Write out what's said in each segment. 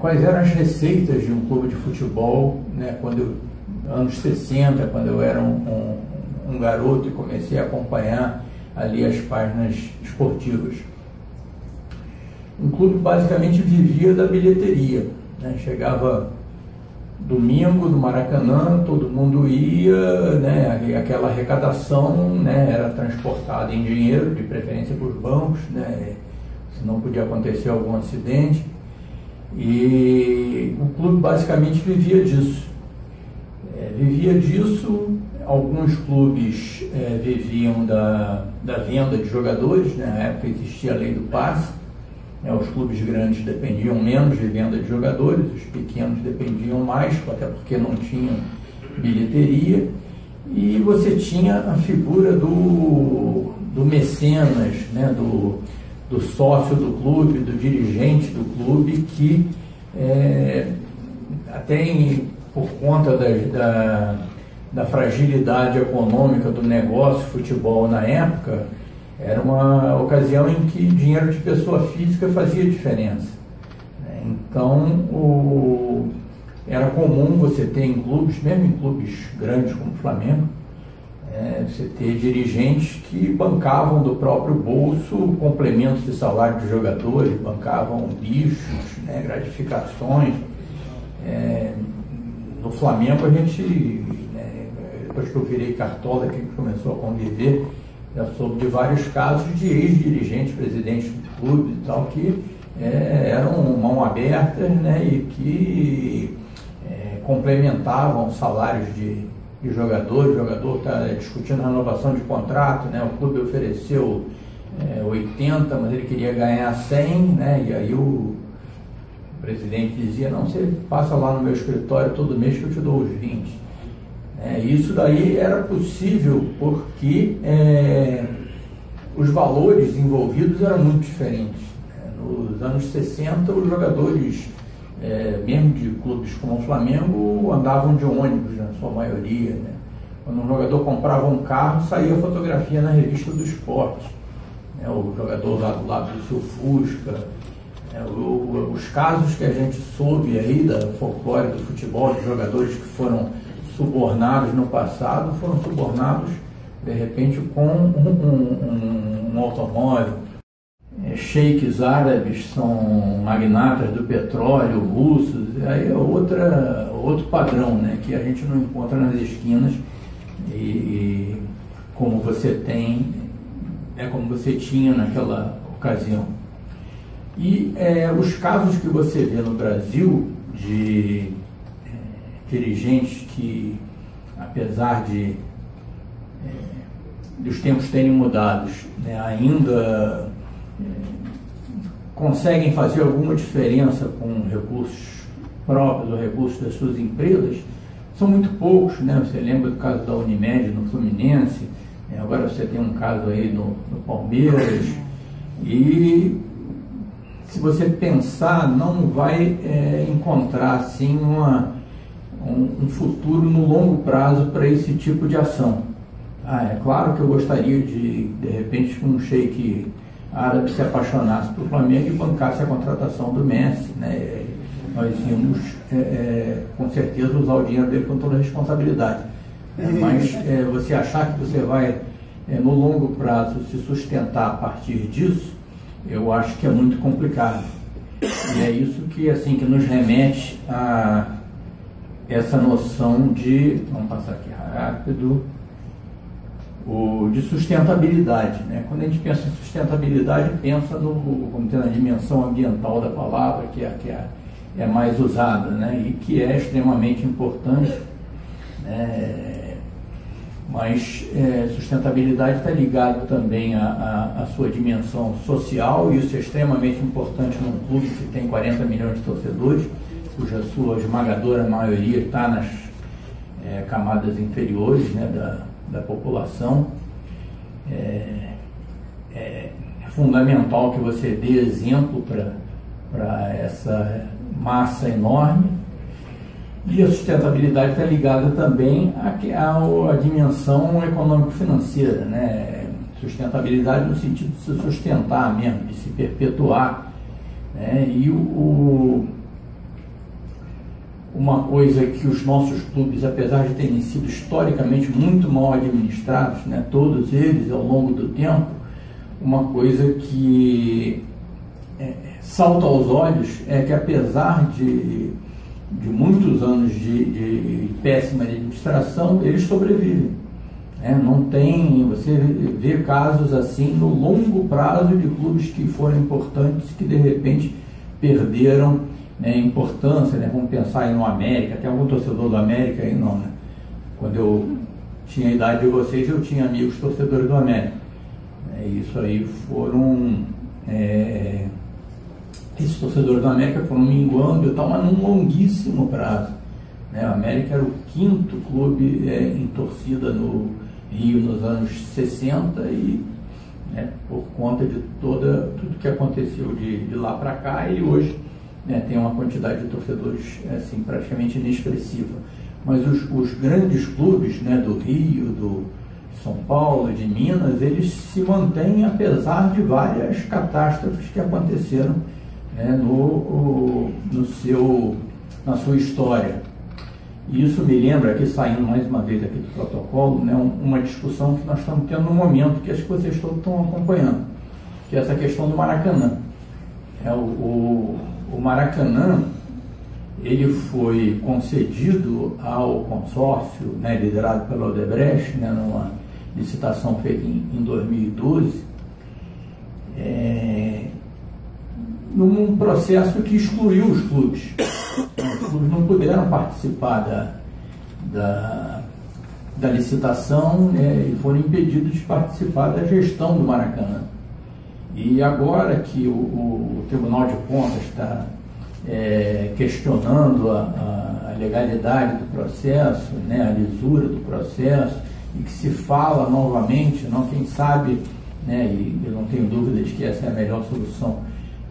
Quais eram as receitas de um clube de futebol, né, anos 60, quando eu era um garoto e comecei a acompanhar ali as páginas esportivas. Um clube basicamente vivia da bilheteria, né? Chegava domingo no Maracanã, todo mundo ia, né? E aquela arrecadação, né, era transportada em dinheiro, de preferência por bancos, né? Senão podia acontecer algum acidente. E o clube basicamente vivia disso. Alguns clubes viviam da venda de jogadores, né? Na época existia a lei do passe, né? Os clubes grandes dependiam menos de venda de jogadores, os pequenos dependiam mais, até porque não tinham bilheteria. E você tinha a figura do mecenas, né? Do sócio do clube, do dirigente do clube, que por conta da fragilidade econômica do negócio futebol na época, era uma ocasião em que dinheiro de pessoa física fazia diferença. Então, era comum você ter em clubes, mesmo em clubes grandes como o Flamengo, você ter dirigentes que bancavam do próprio bolso complementos de salário de jogadores, bancavam bichos, né, gratificações. No Flamengo a gente, né, depois que eu virei cartola, que começou a conviver, já soube de vários casos de ex-dirigentes, presidentes do clube e tal, que eram mão abertas, né, e que complementavam salários de jogador. O jogador está discutindo a renovação de contrato, né, o clube ofereceu 80, mas ele queria ganhar 100, né, e aí o presidente dizia: não, você passa lá no meu escritório todo mês que eu te dou os 20. Isso daí era possível porque os valores envolvidos eram muito diferentes. Nos anos 60, os jogadores, mesmo de clubes como o Flamengo, andavam de ônibus, na sua maioria, né? Quando um jogador comprava um carro, saía fotografia na revista do esporte, né? O jogador lá do lado do seu Fusca. Os casos que a gente soube aí da folclore do futebol, de jogadores que foram subornados no passado, foram subornados de repente com um automóvel. Sheiks árabes são magnatas do petróleo, russos, aí é outro padrão, né, que a gente não encontra nas esquinas e como você tinha naquela ocasião. E os casos que você vê no Brasil de dirigentes que, apesar dos tempos terem mudado, né, ainda conseguem fazer alguma diferença com recursos próprios ou recursos das suas empresas, são muito poucos, né? Você lembra do caso da Unimed no Fluminense, agora você tem um caso aí no Palmeiras, e se você pensar, não vai encontrar assim um futuro no longo prazo para esse tipo de ação. É claro que eu gostaria de repente, que um sheik árabe se apaixonasse pelo Flamengo e bancasse a contratação do Messi, né? Nós íamos, com certeza, usar o dinheiro dele com toda a responsabilidade. Mas você achar que você vai, no longo prazo, se sustentar a partir disso, eu acho que é muito complicado. E é isso que nos remete a essa noção de, vamos passar aqui rápido, de sustentabilidade, né? Quando a gente pensa em sustentabilidade, pensa na dimensão ambiental da palavra, que é mais usada, né? E que é extremamente importante, mas sustentabilidade está ligado também à sua dimensão social, e isso é extremamente importante num clube que tem 40 milhões de torcedores, cuja sua esmagadora maioria está nas camadas inferiores, né, da população. É fundamental que você dê exemplo para essa massa enorme. E a sustentabilidade está ligada também à dimensão econômico-financeira, né? Sustentabilidade no sentido de se sustentar mesmo, de se perpetuar, né? E uma coisa que os nossos clubes, apesar de terem sido historicamente muito mal administrados, né, todos eles ao longo do tempo, uma coisa que salta aos olhos é que, apesar de muitos anos de péssima administração, eles sobrevivem. Não tem, você vê casos assim no longo prazo de clubes que foram importantes que de repente perderam importância, né? Vamos pensar aí no América. Tem algum torcedor do América aí? Não, né? Quando eu tinha a idade de vocês, eu tinha amigos torcedores do América. Isso aí foram... esses torcedores do América foram minguando e tal, mas num longuíssimo prazo. O América era o 5º clube em torcida no Rio nos anos 60 e, por conta de tudo que aconteceu de lá para cá, ele hoje tem uma quantidade de torcedores assim, praticamente inexpressiva. Mas os grandes clubes do Rio, do São Paulo, de Minas, eles se mantêm apesar de várias catástrofes que aconteceram na sua história. E isso me lembra, aqui saindo mais uma vez aqui do protocolo, uma discussão que nós estamos tendo no momento, que acho que vocês todos estão acompanhando, que é essa questão do Maracanã. O Maracanã, ele foi concedido ao consórcio, liderado pela Odebrecht, numa licitação feita em 2012, num processo que excluiu os clubes. Os clubes não puderam participar da licitação, e foram impedidos de participar da gestão do Maracanã. E agora que o Tribunal de Contas está questionando a legalidade do processo, a lisura do processo, e que se fala novamente, quem sabe, e eu não tenho dúvida de que essa é a melhor solução,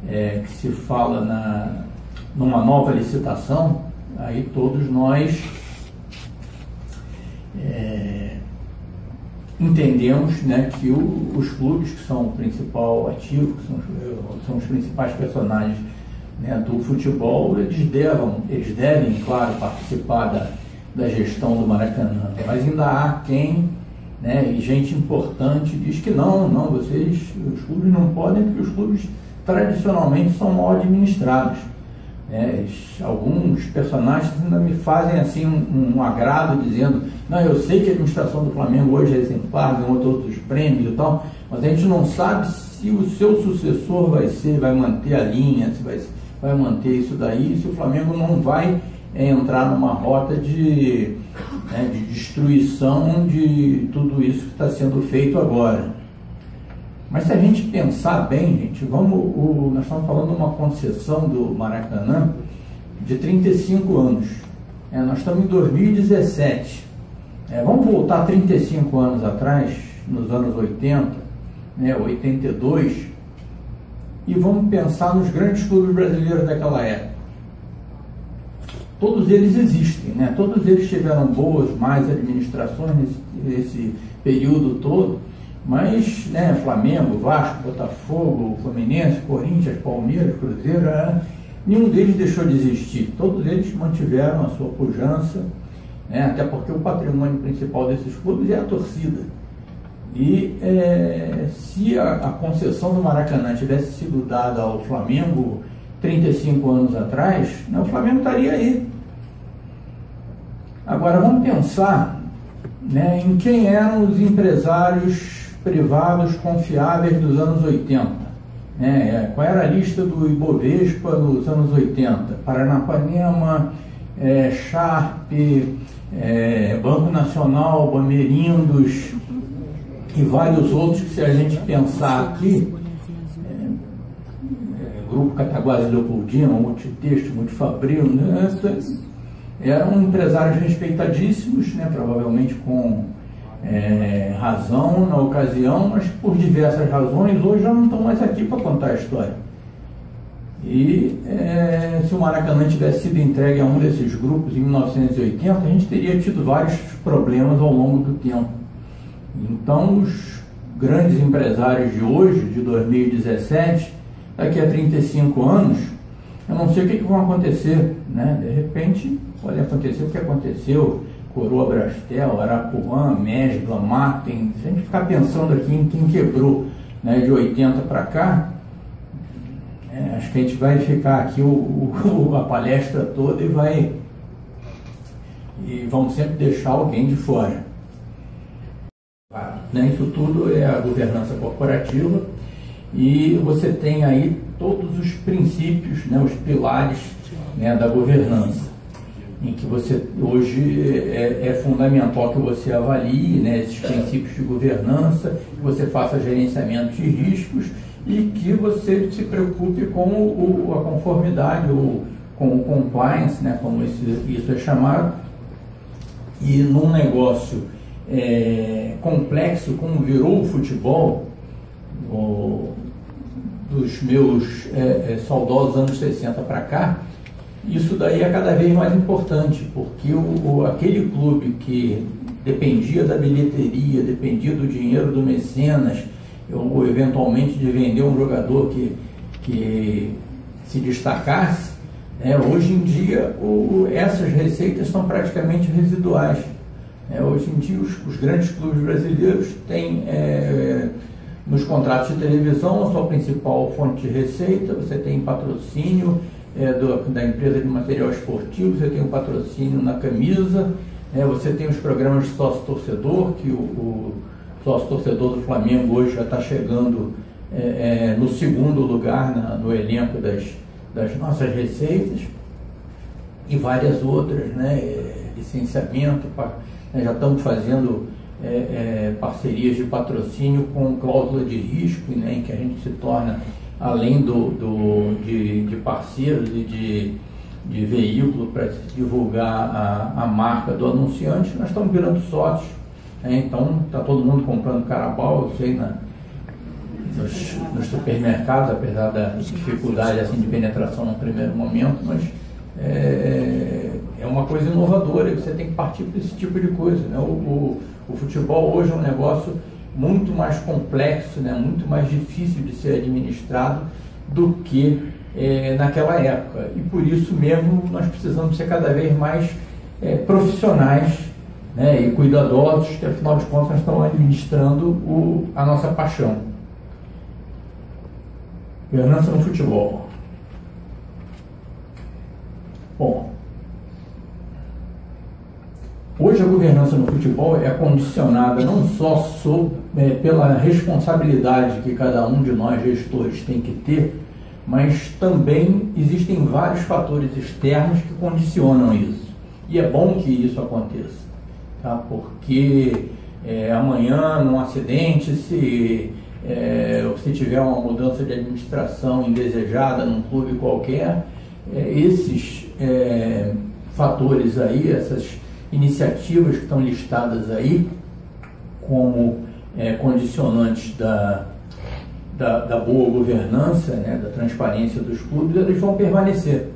que se fala numa nova licitação, aí todos nós entendemos que os clubes, que são o principal ativo, que são os principais personagens do futebol, eles devem, claro, participar da gestão do Maracanã. Mas ainda há quem, e gente importante, diz que não, os clubes não podem, porque os clubes tradicionalmente são mal administrados. Alguns personagens ainda me fazem assim um agrado, dizendo: não, eu sei que a administração do Flamengo hoje é exemplar, ganhou todos os prêmios e tal, mas a gente não sabe se o seu sucessor vai manter a linha, se vai manter isso daí, se o Flamengo não vai entrar numa rota de destruição de tudo isso que está sendo feito agora. Mas se a gente pensar bem, gente, nós estamos falando de uma concessão do Maracanã de 35 anos. Nós estamos em 2017. Vamos voltar 35 anos atrás, nos anos 80, 82, e vamos pensar nos grandes clubes brasileiros daquela época. Todos eles existem, todos eles tiveram boas, más administrações nesse período todo. Mas, Flamengo, Vasco, Botafogo, Fluminense, Corinthians, Palmeiras, Cruzeiro, nenhum deles deixou de existir. Todos eles mantiveram a sua pujança, até porque o patrimônio principal desses clubes é a torcida. E se a concessão do Maracanã tivesse sido dada ao Flamengo 35 anos atrás, o Flamengo estaria aí. Agora, vamos pensar em quem eram os empresários privados confiáveis dos anos 80. Qual era a lista do Ibovespa nos anos 80? Paranapanema, Sharp, Banco Nacional, Bamerindos e vários outros que, se a gente pensar aqui, Grupo Cataguases Leopoldina, Multitexto, Multifabril, eram empresários respeitadíssimos, provavelmente com razão na ocasião, mas por diversas razões hoje já não estão mais aqui para contar a história. E se o Maracanã tivesse sido entregue a um desses grupos em 1980, a gente teria tido vários problemas ao longo do tempo. Então, os grandes empresários de hoje, de 2017, daqui a 35 anos, Eu não sei o que vão acontecer, né? De repente pode acontecer o que aconteceu, Coroa, Brastel, Arapuã, Mesbla, Matem. Se a gente ficar pensando aqui em quem quebrou, né, de 80 para cá, acho que a gente vai ficar aqui a palestra toda e vamos sempre deixar alguém de fora. Né? Isso tudo é a governança corporativa e você tem aí todos os princípios, né, os pilares, né, da governança, em que você hoje é fundamental que você avalie, né, esses princípios de governança, que você faça gerenciamento de riscos e que você se preocupe com a conformidade, ou com o compliance, né, como isso é chamado. E num negócio complexo como virou o futebol, dos meus saudosos anos 60 para cá, isso daí é cada vez mais importante, porque aquele clube que dependia da bilheteria, dependia do dinheiro do mecenas, ou eventualmente de vender um jogador que se destacasse, hoje em dia essas receitas são praticamente residuais. Hoje em dia os grandes clubes brasileiros têm nos contratos de televisão a sua principal fonte de receita, você tem patrocínio da empresa de material esportivo, você tem um patrocínio na camisa, você tem os programas de sócio-torcedor, que o sócio-torcedor do Flamengo hoje já está chegando no segundo lugar no elenco das nossas receitas, e várias outras, licenciamento, já estamos fazendo parcerias de patrocínio com cláusula de risco, em que a gente se torna, além de parceiros e de veículo para divulgar a marca do anunciante, nós estamos virando sócios. Então está todo mundo comprando Carabao, eu sei, nos supermercados, apesar da dificuldade assim, de penetração no primeiro momento, mas é uma coisa inovadora e você tem que partir para esse tipo de coisa. O futebol hoje é um negócio muito mais complexo, muito mais difícil de ser administrado do que naquela época. E por isso mesmo nós precisamos ser cada vez mais profissionais, e cuidadosos, que afinal de contas nós estamos administrando a nossa paixão. Governança no futebol. Bom, hoje a governança no futebol é condicionada não só pela responsabilidade que cada um de nós gestores tem que ter, mas também existem vários fatores externos que condicionam isso. E é bom que isso aconteça, tá? Porque amanhã, num acidente, se tiver uma mudança de administração indesejada num clube qualquer, esses fatores aí, essas iniciativas que estão listadas aí como condicionantes da boa governança, da transparência dos clubes, eles vão permanecer.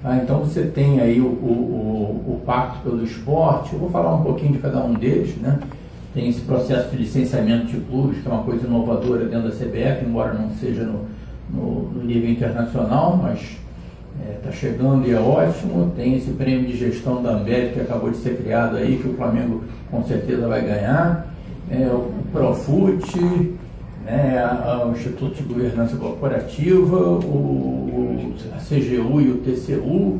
Tá? Então você tem aí o Pacto pelo Esporte, eu vou falar um pouquinho de cada um deles, Tem esse processo de licenciamento de clubes, que é uma coisa inovadora dentro da CBF, embora não seja no nível internacional, mas está chegando e é ótimo. Tem esse prêmio de gestão da Ambev que acabou de ser criado aí, que o Flamengo com certeza vai ganhar. O Profut, o Instituto de Governança Corporativa, a CGU e o TCU,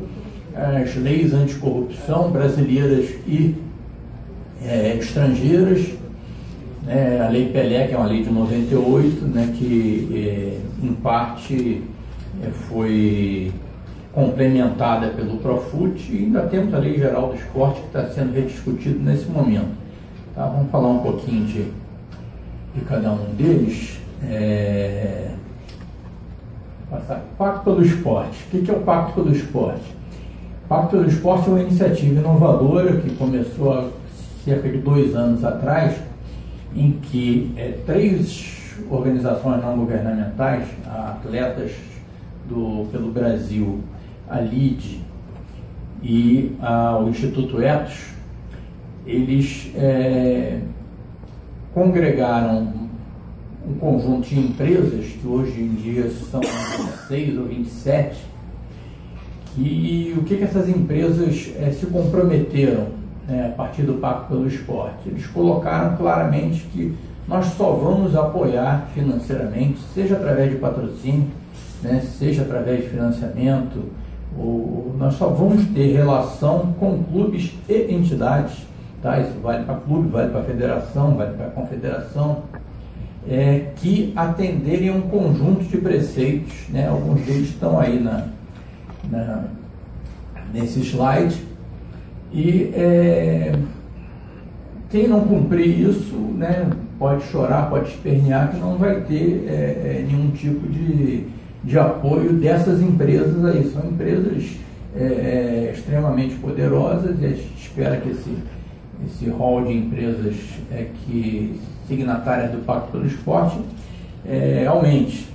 as leis anticorrupção brasileiras e estrangeiras, a Lei Pelé, que é uma lei de 98, que em parte foi complementada pelo Profut, e ainda temos a Lei Geral do Esporte, que está sendo rediscutido nesse momento. Tá? Vamos falar um pouquinho de cada um deles. Pacto pelo Esporte. O que é o Pacto pelo Esporte? O Pacto pelo Esporte é uma iniciativa inovadora que começou há cerca de 2 anos atrás, em que 3 organizações não governamentais, atletas pelo Brasil, a LIDE e o Instituto Etos, eles congregaram um conjunto de empresas, que hoje em dia são 26 ou 27, que o que essas empresas se comprometeram, né, a partir do Pacto pelo Esporte. Eles colocaram claramente que nós só vamos apoiar financeiramente, seja através de patrocínio, né, seja através de financiamento, nós só vamos ter relação com clubes e entidades, tá? Isso vale para clube, vale para federação, vale para confederação, que atenderem a um conjunto de preceitos, né? Alguns deles estão aí nesse slide, e quem não cumprir isso, né, pode chorar, pode espernear, que não vai ter nenhum tipo de apoio dessas empresas aí. São empresas extremamente poderosas, e a gente espera que esse rol de empresas que signatárias do Pacto pelo Esporte aumente.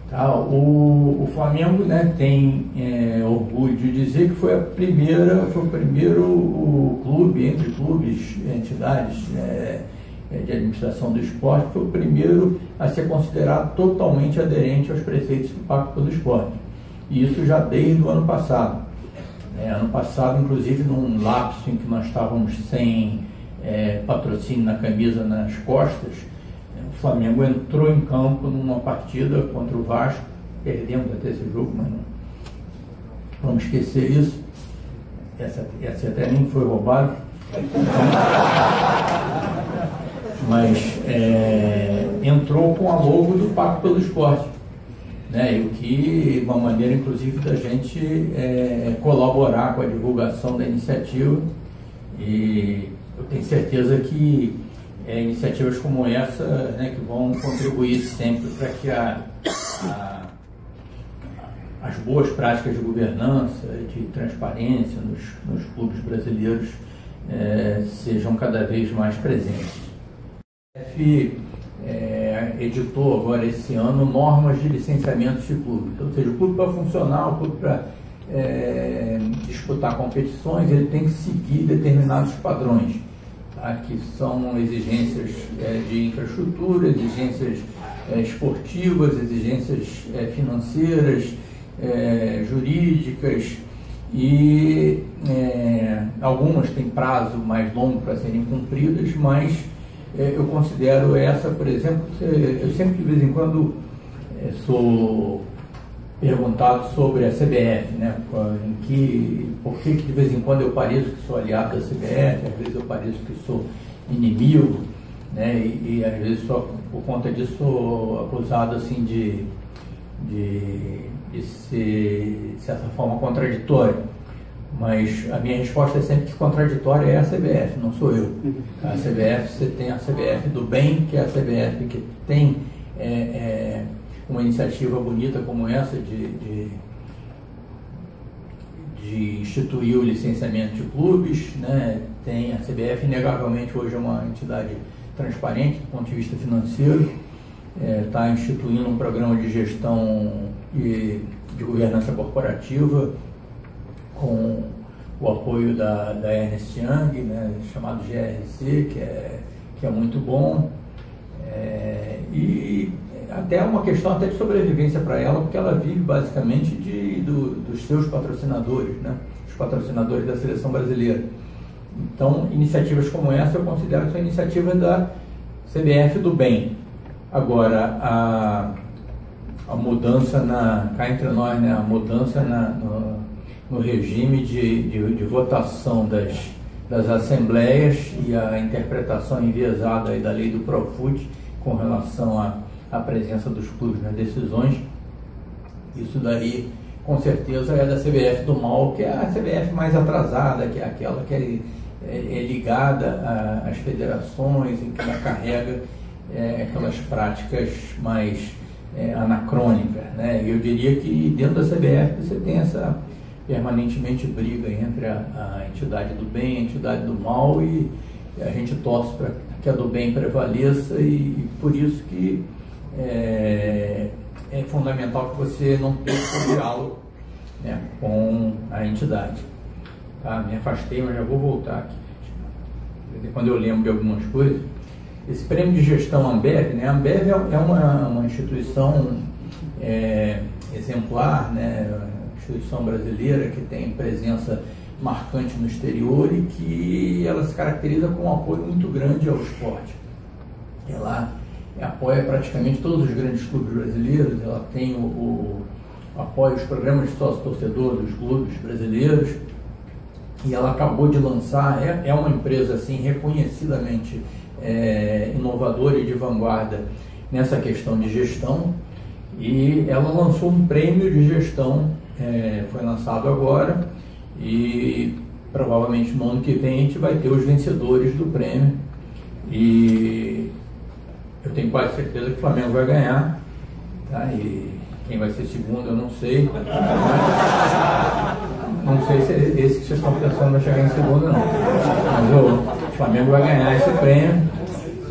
Tá? O Flamengo, né, tem orgulho de dizer que foi o primeiro clube, entre clubes, entidades de administração do esporte, foi o primeiro a ser considerado totalmente aderente aos preceitos do Pacto pelo Esporte. E isso já desde o ano passado. Ano passado, inclusive, num lapso em que nós estávamos sem patrocínio na camisa, nas costas, o Flamengo entrou em campo numa partida contra o Vasco, perdemos até esse jogo, mas não vamos esquecer isso. Essa até nem foi roubada. Mas entrou com a logo do Pacto pelo Esporte, né? E o que uma maneira, inclusive, da gente colaborar com a divulgação da iniciativa, e eu tenho certeza que iniciativas como essa, né, que vão contribuir sempre para que as boas práticas de governança, de transparência nos clubes brasileiros sejam cada vez mais presentes. A CBF editou agora esse ano normas de licenciamento de clube. Ou seja, o clube para funcionar, o clube para disputar competições, ele tem que seguir determinados padrões, tá? Que são exigências de infraestrutura, exigências esportivas, exigências financeiras, jurídicas, e algumas têm prazo mais longo para serem cumpridas, mas eu considero essa, por exemplo, eu sempre de vez em quando sou perguntado sobre a CBF, né? Por que de vez em quando eu pareço que sou aliado da CBF, às vezes eu pareço que sou inimigo, né? E às vezes só por conta disso sou acusado assim de ser, de certa forma, contraditório. Mas a minha resposta é sempre que contraditória é a CBF, não sou eu. A CBF, você tem a CBF do bem, que é a CBF que tem uma iniciativa bonita como essa de instituir o licenciamento de clubes, né? Tem a CBF, inegavelmente, hoje é uma entidade transparente do ponto de vista financeiro, está instituindo um programa de gestão e de governança corporativa com o apoio da Ernst Young, né, chamado GRC, que é muito bom, e até uma questão até de sobrevivência para ela, porque ela vive basicamente dos seus patrocinadores, né, os patrocinadores da seleção brasileira. Então, iniciativas como essa eu considero que são iniciativas da CBF do bem. Agora, a mudança cá entre nós, né, a mudança no regime de votação das assembleias e a interpretação enviesada aí da lei do Profut com relação à presença dos clubes nas decisões, isso daí com certeza é da CBF do mal, que é a CBF mais atrasada, que é aquela que é ligada às federações, em que ela carrega aquelas práticas mais anacrônicas, né? Eu diria que dentro da CBF você tem essa permanentemente briga entre a entidade do bem e a entidade do mal, e a gente torce para que a do bem prevaleça, e por isso que é fundamental que você não perca o diálogo, né, com a entidade. Tá? Me afastei, mas já vou voltar aqui. Quando eu lembro de algumas coisas, esse prêmio de gestão Ambev, né? A Ambev é uma instituição exemplar, né? instituição brasileira que tem presença marcante no exterior e que ela se caracteriza com um apoio muito grande ao esporte. Ela apoia praticamente todos os grandes clubes brasileiros, ela tem apoia os programas de sócio-torcedor dos clubes brasileiros, e ela acabou de lançar, é uma empresa assim reconhecidamente inovadora e de vanguarda nessa questão de gestão, e ela lançou um prêmio de gestão, foi lançado agora, e provavelmente no ano que vem a gente vai ter os vencedores do prêmio, e eu tenho quase certeza que o Flamengo vai ganhar, tá? E quem vai ser segundo eu não sei. Não sei se esse que vocês estão pensando vai chegar em segundo, não. Mas o Flamengo vai ganhar esse prêmio,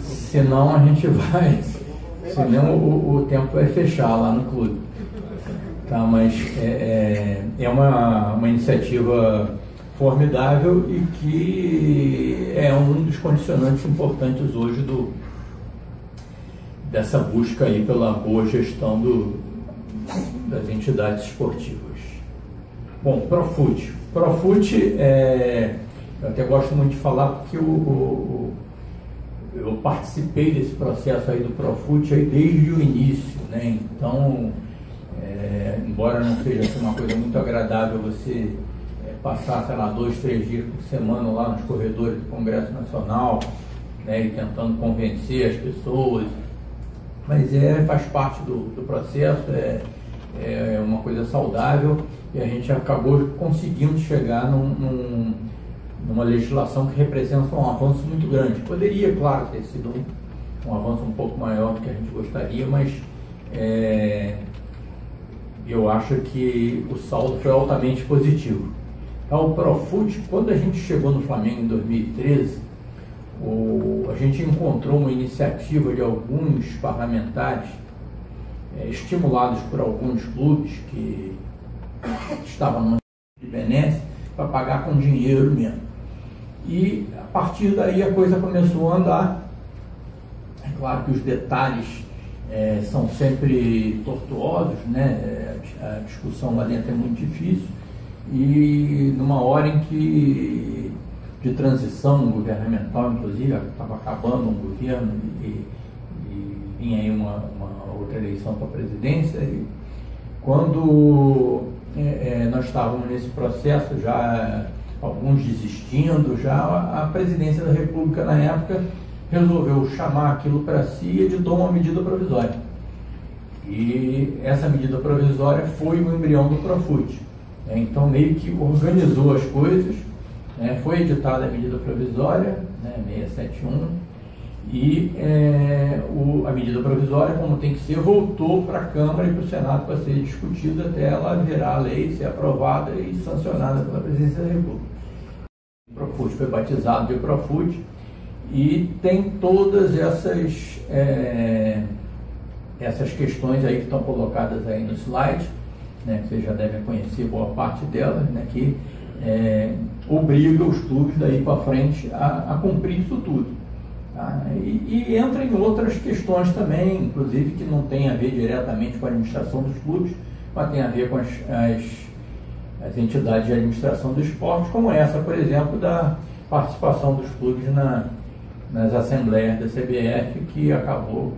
senão a gente vai, senão o tempo vai fechar lá no clube. Tá, mas é uma iniciativa formidável e que é um dos condicionantes importantes hoje dessa busca aí pela boa gestão das entidades esportivas. Bom, Profut. Profut, eu até gosto muito de falar porque eu participei desse processo aí do Profut aí desde o início, né? Então, embora não seja assim, uma coisa muito agradável você passar, sei lá, 2, 3 dias por semana lá nos corredores do Congresso Nacional, né, e tentando convencer as pessoas, mas faz parte do processo, é uma coisa saudável, e a gente acabou conseguindo chegar numa legislação que representa um avanço muito grande. Poderia, claro, ter sido um avanço um pouco maior do que a gente gostaria, mas eu acho que o saldo foi altamente positivo. Então, o Profut, quando a gente chegou no Flamengo em 2013, a gente encontrou uma iniciativa de alguns parlamentares, estimulados por alguns clubes que estavam numa de benesse, para pagar com dinheiro mesmo. E a partir daí a coisa começou a andar. É claro que os detalhes são sempre tortuosos, né? A discussão lá dentro é muito difícil, e numa hora em que de transição governamental, inclusive, estava acabando um governo e vinha aí uma outra eleição para a presidência, e quando nós estávamos nesse processo, já alguns desistindo, já a presidência da República na época resolveu chamar aquilo para si e editou uma medida provisória. E essa medida provisória foi o embrião do Profut. Então meio que organizou as coisas, foi editada a medida provisória, 671, e a medida provisória, como tem que ser, voltou para a Câmara e para o Senado para ser discutida até ela virar lei, ser aprovada e sancionada pela Presidência da República. O Profut foi batizado de Profut e tem todas essas questões aí que estão colocadas aí no slide, que vocês já devem conhecer boa parte delas, que obriga os clubes daí para frente a cumprir isso tudo. Tá? E entra em outras questões também, inclusive que não tem a ver diretamente com a administração dos clubes, mas tem a ver com as entidades de administração do esporte, como essa, por exemplo, da participação dos clubes nas assembleias da CBF, que acabou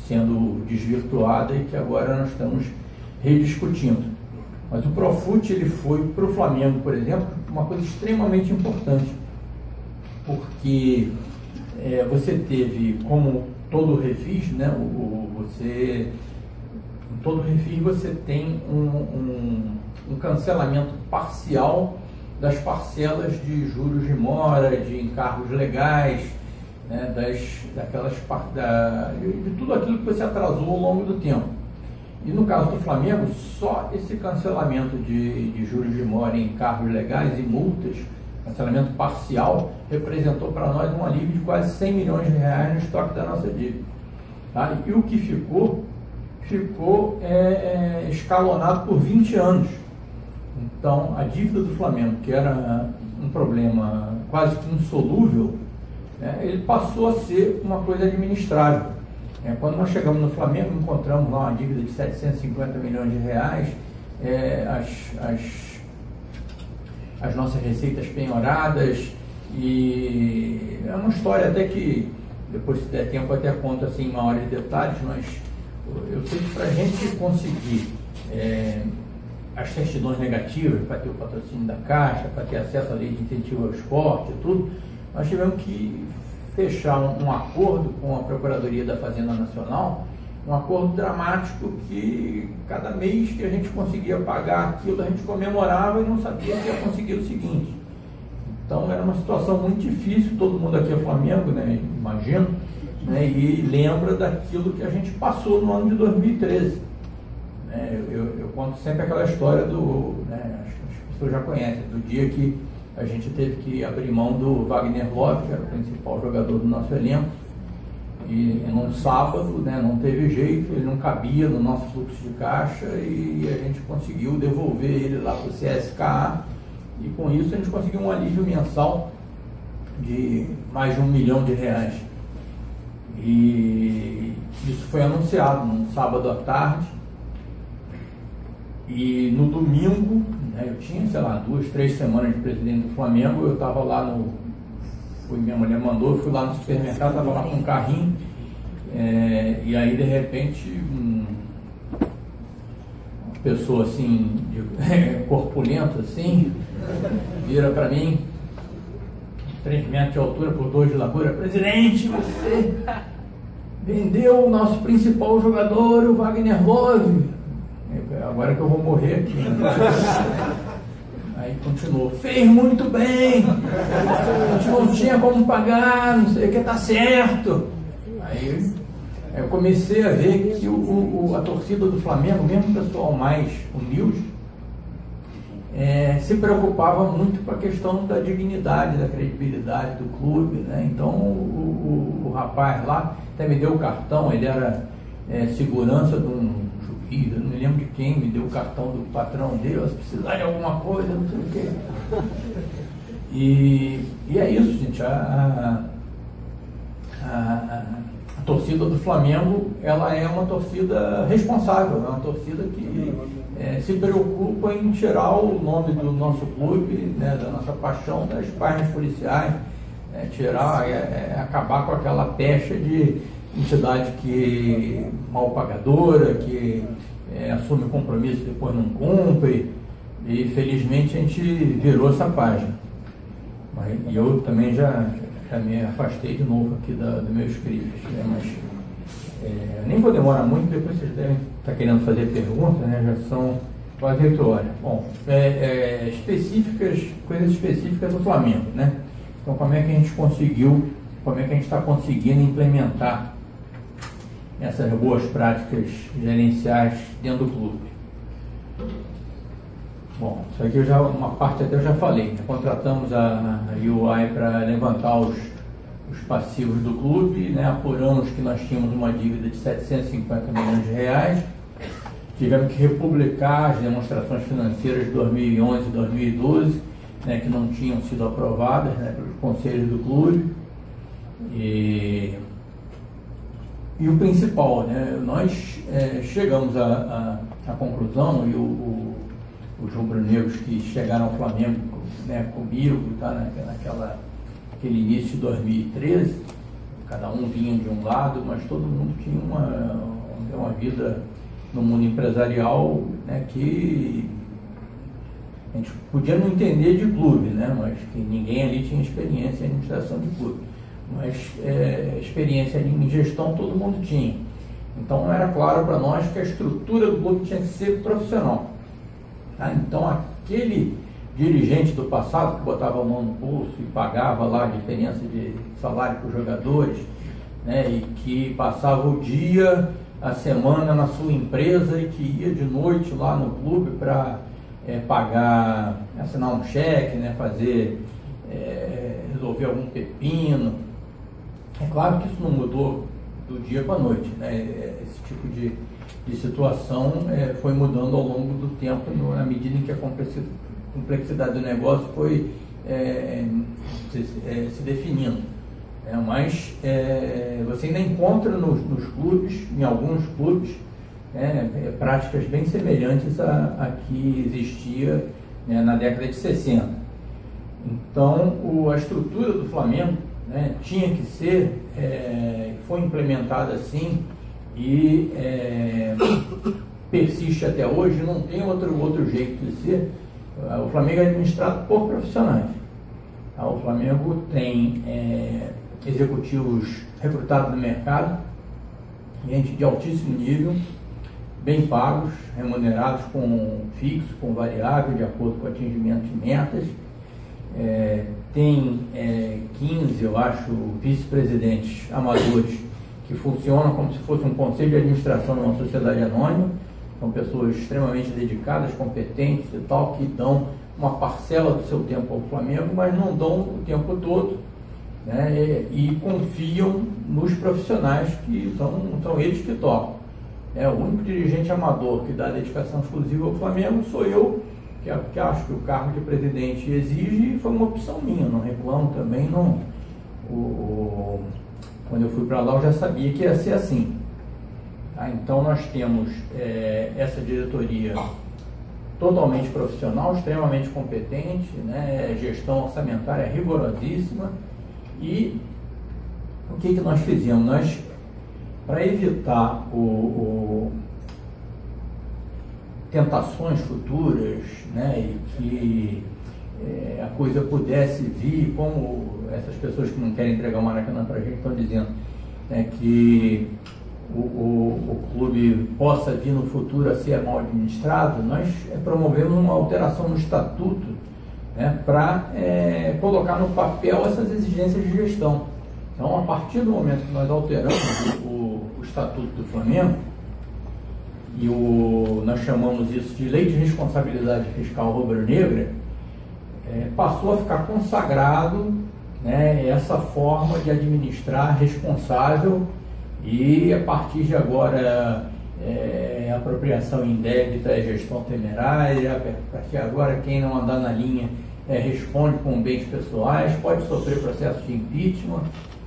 sendo desvirtuada e que agora nós estamos rediscutindo. Mas o Profut, ele foi para o Flamengo, por exemplo, uma coisa extremamente importante, porque você teve, como todo refis, em todo refis você tem um cancelamento parcial das parcelas de juros de mora, de encargos legais, de tudo aquilo que você atrasou ao longo do tempo. E no caso do Flamengo, só esse cancelamento de juros de mora, encargos legais e multas, cancelamento parcial, representou para nós um alívio de quase 100 milhões de reais no estoque da nossa dívida. Tá? E o que ficou escalonado por 20 anos. Então, a dívida do Flamengo, que era um problema quase que insolúvel, ele passou a ser uma coisa administrável. Quando nós chegamos no Flamengo, encontramos lá uma dívida de 750 milhões de reais, as nossas receitas penhoradas, e é uma história até que, depois se der tempo, até conto assim em maiores detalhes, mas eu sei que para a gente conseguir as certidões negativas, para ter o patrocínio da Caixa, para ter acesso à lei de incentivo ao esporte e tudo, nós tivemos que fechar um acordo com a Procuradoria da Fazenda Nacional, um acordo dramático que cada mês que a gente conseguia pagar aquilo, a gente comemorava e não sabia que ia conseguir o seguinte. Então era uma situação muito difícil, todo mundo aqui é Flamengo, né, imagino, né, e lembra daquilo que a gente passou no ano de 2013. Eu conto sempre aquela história do, né, acho que as pessoas já conhecem, do dia que a gente teve que abrir mão do Wagner Love, que era o principal jogador do nosso elenco, e num sábado, né, não teve jeito, ele não cabia no nosso fluxo de caixa e a gente conseguiu devolver ele lá para o CSKA, e com isso a gente conseguiu um alívio mensal de mais de R$1 milhão. E isso foi anunciado num sábado à tarde, e no domingo, né, eu tinha, sei lá, 2, 3 semanas de presidente do Flamengo, eu estava lá minha mulher mandou, eu fui lá no supermercado, estava lá com um carrinho, e aí de repente uma pessoa assim, corpulenta assim, vira para mim, 3 metros de altura por 2 de largura: presidente, você vendeu o nosso principal jogador, o Wagner Love. Agora que eu vou morrer aqui, né? Aí continuou: fez muito bem, a gente não tinha como pagar, não sei o que, tá certo. Aí eu comecei a ver que a torcida do Flamengo, mesmo o pessoal mais humilde, se preocupava muito com a questão da dignidade, da credibilidade do clube, né? Então o rapaz lá até me deu o cartão, ele era segurança de um juiz, eu não me lembro de quem, me deu o cartão do patrão dele: se precisar de alguma coisa, não sei o quê. E é isso, gente. A torcida do Flamengo, ela é uma torcida responsável, é uma torcida que se preocupa em tirar o nome do nosso clube, né, da nossa paixão, das páginas policiais, acabar com aquela pecha de entidade que mal pagadora, que assume compromisso e depois não cumpre, e felizmente a gente virou essa página. E eu também já me afastei de novo aqui do meu script, né? Mas nem vou demorar muito, depois vocês devem estar querendo fazer perguntas, né? Já são quase 8 horas. Bom, coisas específicas do Flamengo, né? Então, como é que a gente está conseguindo implementar essas boas práticas gerenciais dentro do clube? Bom, isso aqui uma parte até eu já falei, né? Contratamos a UI para levantar os passivos do clube, né? Apuramos que nós tínhamos uma dívida de R$750 milhões, tivemos que republicar as demonstrações financeiras de 2011 e 2012, né? Que não tinham sido aprovadas, né? Pelos conselhos do clube, e o principal, né? Nós chegamos à conclusão, e os rubro-negros que chegaram ao Flamengo, né, comigo, tá, naquele início de 2013, cada um vinha de um lado, mas todo mundo tinha uma vida no mundo empresarial, né, que a gente podia não entender de clube, né, mas que ninguém ali tinha experiência em administração de clube, mas experiência em gestão todo mundo tinha. Então era claro para nós que a estrutura do clube tinha que ser profissional. Tá? Então aquele dirigente do passado que botava a mão no bolso e pagava lá a diferença de salário para os jogadores, né, e que passava o dia, a semana na sua empresa e que ia de noite lá no clube para pagar, assinar um cheque, né, resolver algum pepino. É claro que isso não mudou do dia para a noite, né? Esse tipo de situação foi mudando ao longo do tempo, na medida em que a complexidade do negócio foi se definindo. Mas você ainda encontra nos clubes, em alguns clubes, práticas bem semelhantes a que existia, né, na década de 60. Então, a estrutura do Flamengo, né, tinha que ser, foi implementada assim e persiste até hoje, não tem outro jeito de ser. O Flamengo é administrado por profissionais. O Flamengo tem executivos recrutados no mercado, gente de altíssimo nível, bem pagos, remunerados com fixo, com variável, de acordo com o atingimento de metas. Tem 15, eu acho, vice-presidentes amadores que funcionam como se fosse um conselho de administração de uma sociedade anônima. São pessoas extremamente dedicadas, competentes e tal, que dão uma parcela do seu tempo ao Flamengo, mas não dão o tempo todo, né, e confiam nos profissionais que são eles que tocam. O único dirigente amador que dá dedicação exclusiva ao Flamengo sou eu, que acho que o cargo de presidente exige, e foi uma opção minha, não reclamo também, não. Quando eu fui para lá eu já sabia que ia ser assim. Então nós temos essa diretoria totalmente profissional, extremamente competente, né? Gestão orçamentária rigorosíssima. E o que nós fizemos? Nós, para evitar tentações futuras, né, e que a coisa pudesse vir, como essas pessoas que não querem entregar o Maracanã para a gente estão dizendo, né, que o clube possa vir no futuro a ser mal administrado, nós promovemos uma alteração no estatuto, né, para colocar no papel essas exigências de gestão. Então, a partir do momento que nós alteramos o estatuto do Flamengo, e nós chamamos isso de Lei de Responsabilidade Fiscal Rubro-Negra, passou a ficar consagrado, né, essa forma de administrar responsável. E a partir de agora, apropriação indébita é gestão temerária. A partir de agora, quem não andar na linha responde com bens pessoais, pode sofrer processo de impeachment.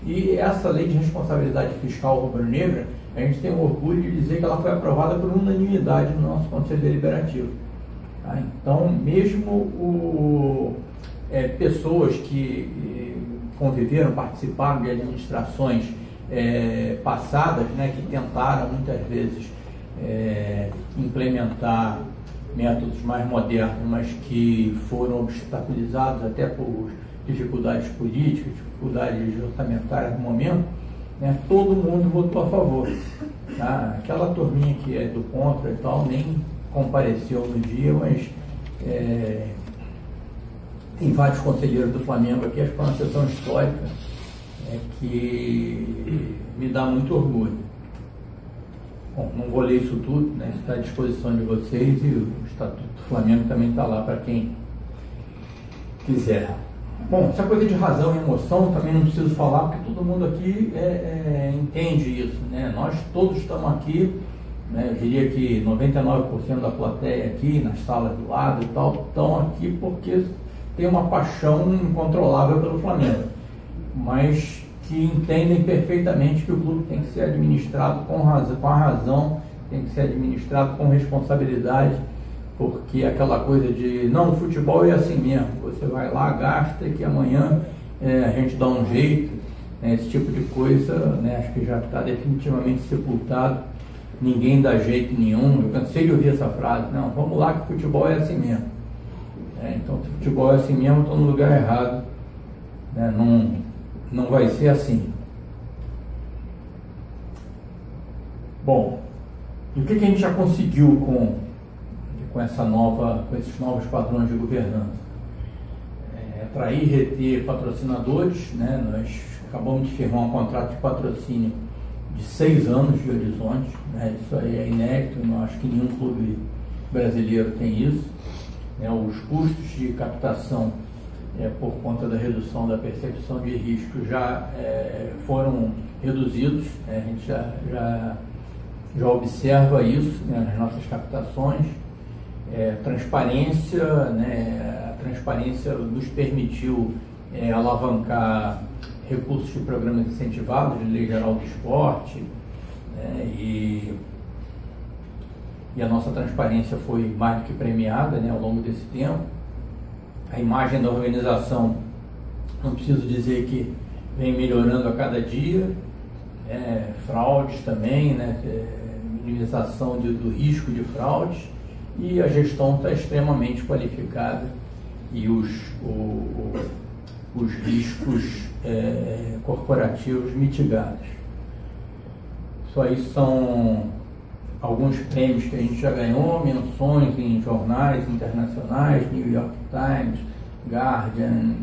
E essa lei de responsabilidade fiscal rubro-negra, a gente tem o orgulho de dizer que ela foi aprovada por unanimidade no nosso Conselho Deliberativo. Então, mesmo pessoas que conviveram, participaram de administrações passadas, né, que tentaram muitas vezes implementar métodos mais modernos, mas que foram obstaculizados até por dificuldades políticas, dificuldades orçamentárias no momento, né, todo mundo votou a favor. Tá? Aquela turminha que é do contra e tal nem compareceu no dia, mas tem vários conselheiros do Flamengo aqui, acho que foi uma sessão histórica, que me dá muito orgulho. Bom, não vou ler isso tudo, né? Está à disposição de vocês, e o Estatuto do Flamengo também está lá para quem quiser. Bom, essa coisa de razão e emoção também não preciso falar, porque todo mundo aqui entende isso, né? Nós todos estamos aqui, né? Eu diria que 99% da plateia aqui, nas salas do lado e tal, estão aqui porque tem uma paixão incontrolável pelo Flamengo, mas que entendem perfeitamente que o clube tem que ser administrado com a razão, tem que ser administrado com responsabilidade, porque aquela coisa de, não, o futebol é assim mesmo, você vai lá, gasta, e que amanhã a gente dá um jeito, né, esse tipo de coisa, né, acho que já está definitivamente sepultado, ninguém dá jeito nenhum. Eu cansei de ouvir essa frase, não, vamos lá que o futebol é assim mesmo. Então, se o futebol é assim mesmo, estou no lugar errado, né, não vai ser assim. Bom, e o que a gente já conseguiu com esses novos padrões de governança? Atrair e reter patrocinadores, né? Nós acabamos de firmar um contrato de patrocínio de 6 anos de horizonte, né? Isso aí é inédito, não acho que nenhum clube brasileiro tem isso, né? Os custos de captação, por conta da redução da percepção de risco, já foram reduzidos, né? A gente já observa isso, né, nas nossas captações. Transparência, né? A transparência nos permitiu alavancar recursos de programas incentivados de Lei Geral do Esporte, né? E e a nossa transparência foi mais do que premiada, né, ao longo desse tempo. A imagem da organização, não preciso dizer que vem melhorando a cada dia, fraudes também, né, minimização do risco de fraudes, e a gestão está extremamente qualificada e os riscos corporativos mitigados. Isso aí são alguns prêmios que a gente já ganhou, menções em jornais internacionais, New York Times, Guardian,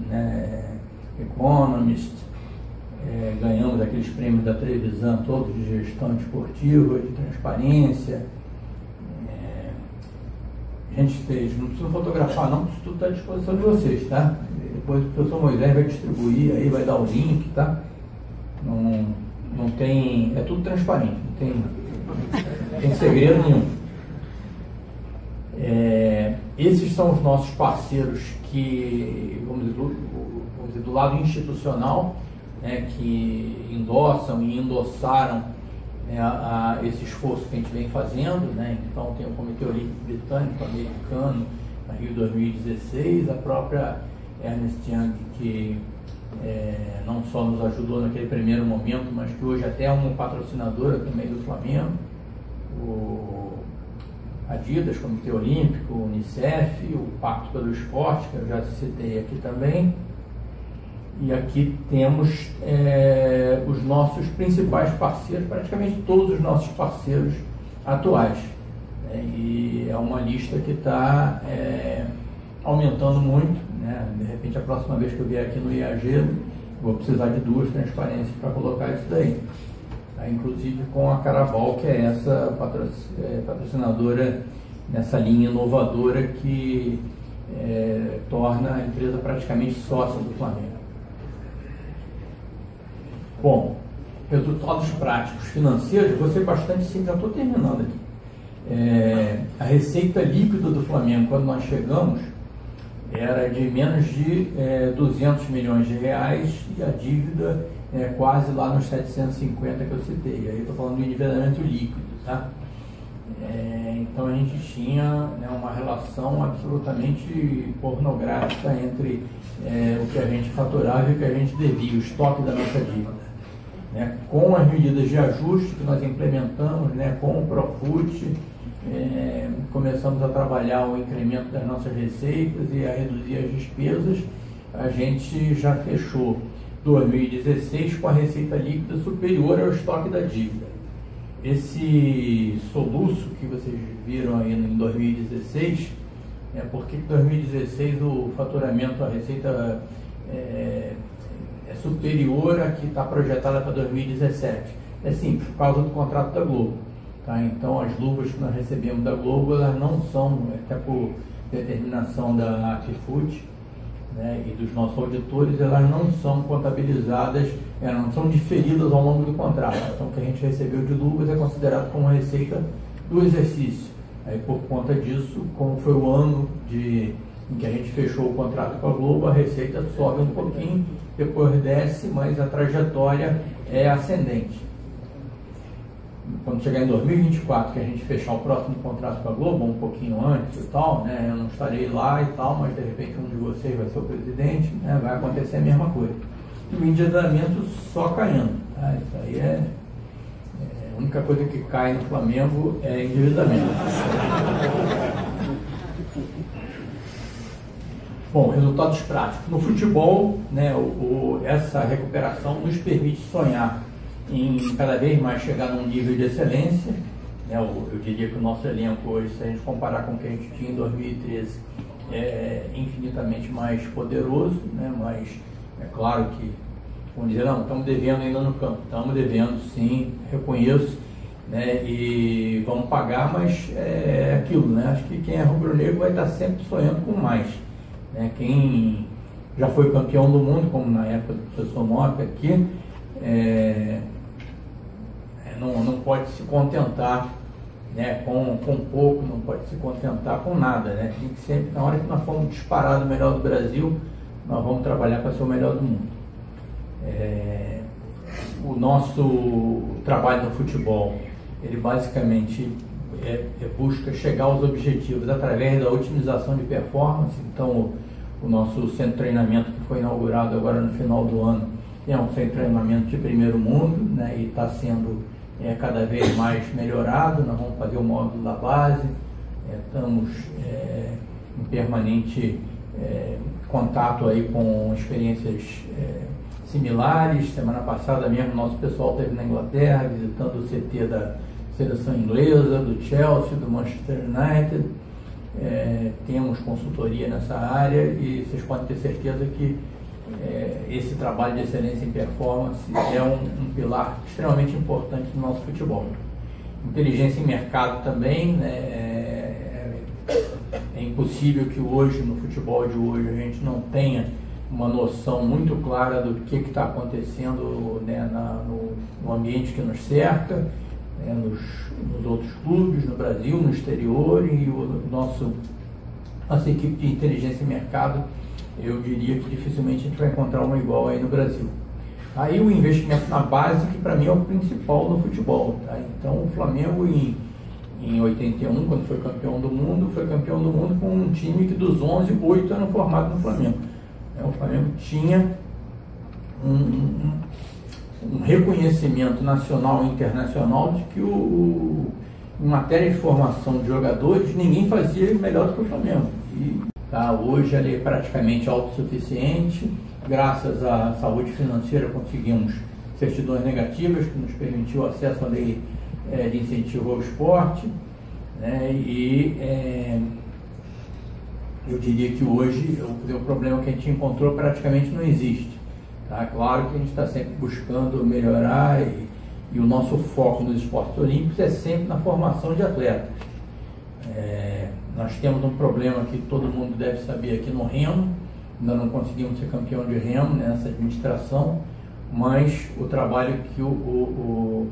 Economist. Ganhamos aqueles prêmios da televisão todos de gestão esportiva, de transparência. A gente fez, não precisa fotografar não, porque tudo está à disposição de vocês, tá? Depois o professor Moisés vai distribuir, aí vai dar o link, tá? Não tem, é tudo transparente, não tem segredo nenhum. Esses são os nossos parceiros que, vamos dizer, do lado institucional, né, que endossam e endossaram, né, esse esforço que a gente vem fazendo, né? Então tem o Comitê Olímpico Britânico, Americano, na Rio 2016, a própria Ernst Young, que não só nos ajudou naquele primeiro momento, mas que hoje até é uma patrocinadora também do Flamengo, o Adidas, Comitê Olímpico, o Unicef, o Pacto pelo Esporte, que eu já citei aqui também. E aqui temos os nossos principais parceiros, praticamente todos os nossos parceiros atuais. E é uma lista que está aumentando muito, né? De repente, a próxima vez que eu vier aqui no IAG, vou precisar de 2 transparências para colocar isso daí. Inclusive com a Carabal, que é essa patrocinadora nessa linha inovadora que torna a empresa praticamente sócia do Flamengo. Bom, resultados práticos financeiros, vou ser bastante simples, já estou terminando aqui. A receita líquida do Flamengo, quando nós chegamos, era de menos de 200 milhões de reais e a dívida quase lá nos 750 que eu citei. Aí estou falando do endividamento líquido, tá? Então a gente tinha, né, uma relação absolutamente pornográfica entre o que a gente faturava e o que a gente devia, o estoque da nossa dívida. Com as medidas de ajuste que nós implementamos, com o Profut, começamos a trabalhar o incremento das nossas receitas e a reduzir as despesas. A gente já fechou 2016 com a receita líquida superior ao estoque da dívida. Esse soluço que vocês viram aí em 2016, porque em 2016 o faturamento, a receita é superior à que está projetada para 2017. É simples, por causa do contrato da Globo. Tá? Então as luvas que nós recebemos da Globo, elas não são, até por determinação da Actifut, né, e dos nossos auditores, elas não são contabilizadas, não são diferidas ao longo do contrato. Então o que a gente recebeu de luvas é considerado como receita do exercício. Aí, por conta disso, como foi o ano em que a gente fechou o contrato com a Globo, a receita sobe um pouquinho, depois desce, mas a trajetória é ascendente. Quando chegar em 2024, que a gente fechar o próximo contrato com a Globo, um pouquinho antes e tal, né, eu não estarei lá e tal, mas de repente um de vocês vai ser o presidente, né, vai acontecer a mesma coisa. E o endividamento só caindo. Tá? Isso aí a única coisa que cai no Flamengo é endividamento. Bom, resultados práticos. No futebol, né, essa recuperação nos permite sonhar em cada vez mais chegar num nível de excelência. Eu diria que o nosso elenco hoje, se a gente comparar com o que a gente tinha em 2013, é infinitamente mais poderoso, né? Mas é claro que, vamos dizer, não, estamos devendo ainda no campo. Estamos devendo, sim, reconheço, né? E vamos pagar, mas é aquilo, né? Acho que quem é rubro-negro vai estar sempre sonhando com mais. Quem já foi campeão do mundo, como na época do professor Mota aqui, não pode se contentar, né, com pouco, não pode se contentar com nada, né? Tem que sempre, na hora que nós formos disparar o melhor do Brasil, nós vamos trabalhar para ser o melhor do mundo. O nosso trabalho no futebol, ele basicamente busca chegar aos objetivos através da otimização de performance. Então, o nosso centro de treinamento, que foi inaugurado agora no final do ano, é um centro de treinamento de primeiro mundo, né, e está sendo cada vez mais melhorado. Nós vamos fazer o módulo da base, estamos em permanente contato aí com experiências similares. Semana passada mesmo, nosso pessoal esteve na Inglaterra visitando o CT da seleção inglesa, do Chelsea, do Manchester United. Temos consultoria nessa área e vocês podem ter certeza que esse trabalho de excelência em performance é um pilar extremamente importante do nosso futebol. Inteligência em mercado também, né? É impossível que hoje, no futebol de hoje, a gente não tenha uma noção muito clara do que está acontecendo, né, no ambiente que nos cerca, né, nos outros clubes, no Brasil, no exterior, e nossa equipe de inteligência em mercado, eu diria que dificilmente a gente vai encontrar uma igual aí no Brasil. Aí o investimento na base, que para mim é o principal no futebol, tá? Então o Flamengo em 81, quando foi campeão do mundo com um time que dos 11, 8 eram formados no Flamengo. O Flamengo tinha um reconhecimento nacional e internacional de que em matéria de formação de jogadores, ninguém fazia melhor do que o Flamengo. E hoje ele é praticamente autossuficiente. Graças à saúde financeira conseguimos certidões negativas, que nos permitiu acesso à lei de incentivo ao esporte, né? Eu diria que hoje o problema que a gente encontrou praticamente não existe. Tá? Claro que a gente está sempre buscando melhorar e o nosso foco nos esportes olímpicos é sempre na formação de atletas. Nós temos um problema que todo mundo deve saber aqui no remo. Ainda não conseguimos ser campeão de remo nessa administração, mas o trabalho que o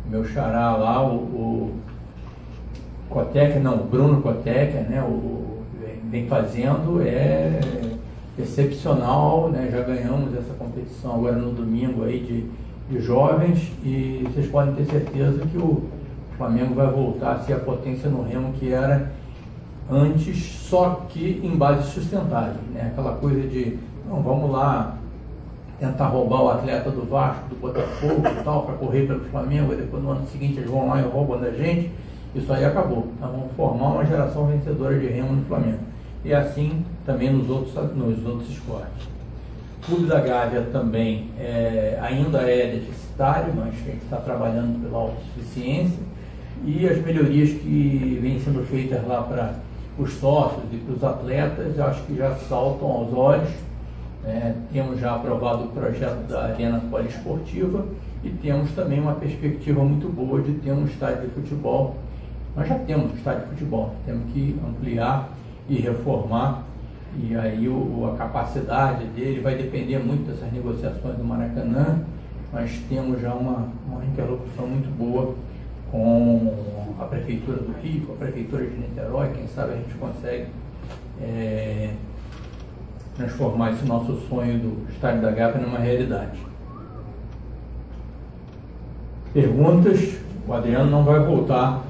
meu xará lá, o Bruno Kotecha, né, vem fazendo é excepcional, né? Já ganhamos essa competição agora no domingo aí de jovens, e vocês podem ter certeza que o Flamengo vai voltar a ser a potência no remo que era antes, só que em base sustentável, né? Aquela coisa de, não, vamos lá tentar roubar o atleta do Vasco, do Botafogo e tal, para correr pelo Flamengo, e depois no ano seguinte eles vão lá e roubam da gente. Isso aí acabou. Então, vamos formar uma geração vencedora de remo no Flamengo. E assim também nos outros esportes. O Clube da Gávea também ainda é deficitário, mas a gente está trabalhando pela autossuficiência, e as melhorias que vêm sendo feitas lá para os sócios e para os atletas, eu acho que já saltam aos olhos. Temos já aprovado o projeto da Arena Poliesportiva e temos também uma perspectiva muito boa de ter um estádio de futebol. Nós já temos um estádio de futebol, temos que ampliar e reformar, e aí a capacidade dele vai depender muito dessas negociações do Maracanã, mas temos já uma interlocução muito boa com a Prefeitura do Rio, com a Prefeitura de Niterói. Quem sabe a gente consegue transformar esse nosso sonho do Estádio da Gávea numa realidade. Perguntas? O Adriano não vai voltar.